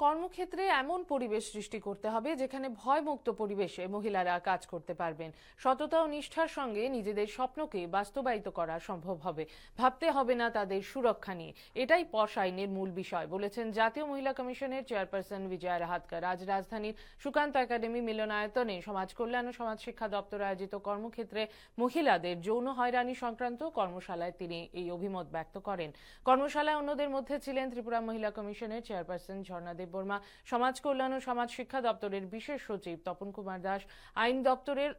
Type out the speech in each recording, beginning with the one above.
কর্মক্ষেত্রে এমন পরিবেশ সৃষ্টি করতে হবে যেখানে ভয়মুক্ত পরিবেশে মহিলারা কাজ করতে পারবেন। সততা ও নিষ্ঠার সঙ্গে নিজেদের স্বপ্নকে বাস্তবায়িত করা সম্ভব হবে। ভাবতে হবে না তাদের সুরক্ষা নিয়ে। এটাই পশ আইনের মূল বিষয় বলেছেন জাতীয় মহিলা কমিশনের চেয়ারপারসন বিজয়া রাহাতকর। আজ রাজধানীর সুকান্ত একাডেমি মিলনায়তনে সমাজ কল্যাণ ও সমাজ শিক্ষা দপ্তর আয়োজিত কর্মক্ষেত্রে মহিলাদের যৌন হয়রানি সংক্রান্ত কর্মশালায় তিনি এই অভিমত ব্যক্ত করেন। কর্মশালায় অন্যদের মধ্যে ছিলেন ত্রিপুরা মহিলা কমিশনের চেয়ারপারসন ঝর্ণা দেববর্মা, সমাজ কল্যাণ ও সমাজ শিক্ষা দপ্তরের বিশেষ সচিব তপন কুমার দাস, আইন দপ্তরের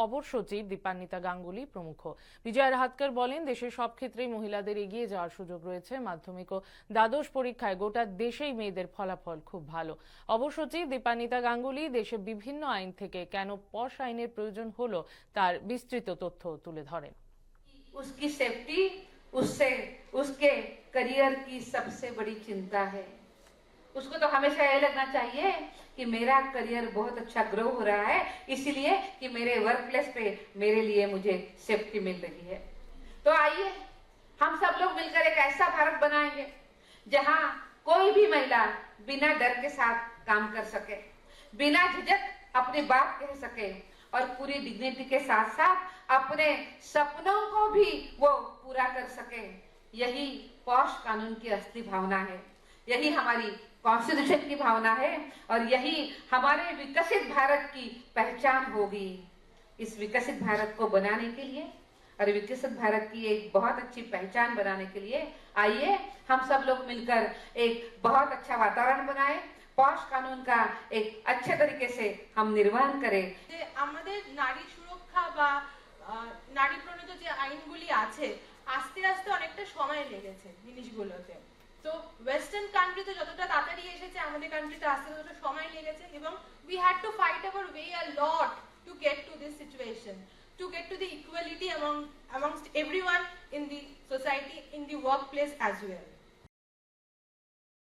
অবর সচিব দীপান্বিতা গাঙ্গুলি প্রমুখ। বিজয়া রাহাতকর বলেন, দেশের সব ক্ষেত্রেই মহিলাদের এগিয়ে যাওয়ার সুযোগ রয়েছে। মাধ্যমিক ও দ্বাদশ পরীক্ষায় গোটা দেশেই মেয়েদের ফলাফল খুব ভালো। অবর সচিব দীপান্বিতা গাঙ্গুলি দেশে বিভিন্ন আইন থেকে কেন পশ আইনের প্রয়োজন হলো তার বিস্তৃত তথ্য তুলে ধরেন। उसकी सेफ्टी उससे उसके करियर की सबसे बड़ी चिंता है। उसको तो हमेशा ये लगना चाहिए कि मेरा करियर बहुत अच्छा ग्रो हो रहा है, इसलिए कि मेरे वर्क प्लेस पे मेरे लिए मुझे सेफ्टी मिल रही है। तो आइए हम सब लोग मिलकर एक ऐसा भारत बनाएंगे जहां कोई भी महिला बिना डर के साथ काम कर सके, बिना झिझक अपनी बात कह सके और पूरी डिग्निटी के साथ साथ अपने सपनों को भी वो पूरा कर सके। यही पॉश कानून की असली भावना है, यही हमारी कॉन्स्टिट्यूशन की भावना है और यही हमारे विकसित भारत की पहचान होगी। इस विकसित भारत को बनाने के लिए और विकसित भारत की एक बहुत अच्छी पहचान बनाने के लिए आइए हम सब लोग मिलकर एक बहुत अच्छा वातावरण बनाएं, पॉश कानून का एक अच्छे तरीके से हम निर्वहन करें। আমাদের নারী সুরক্ষা বা নারী প্রণীত যে আইনগুলি আছে আস্তে আস্তে অনেকটা সময় লেগেছে জিনিসগুলোতে। তো ওয়েস্টার্ন কান্ট্রিতে যতটা তাড়াতাড়ি এসেছে আমাদের কান্ট্রিতে আস্তে আস্তে সময় লেগেছে এবং we had to fight hour way a lot to get to this situation, to get to the equality amongst everyone in the society, in the workplace as well.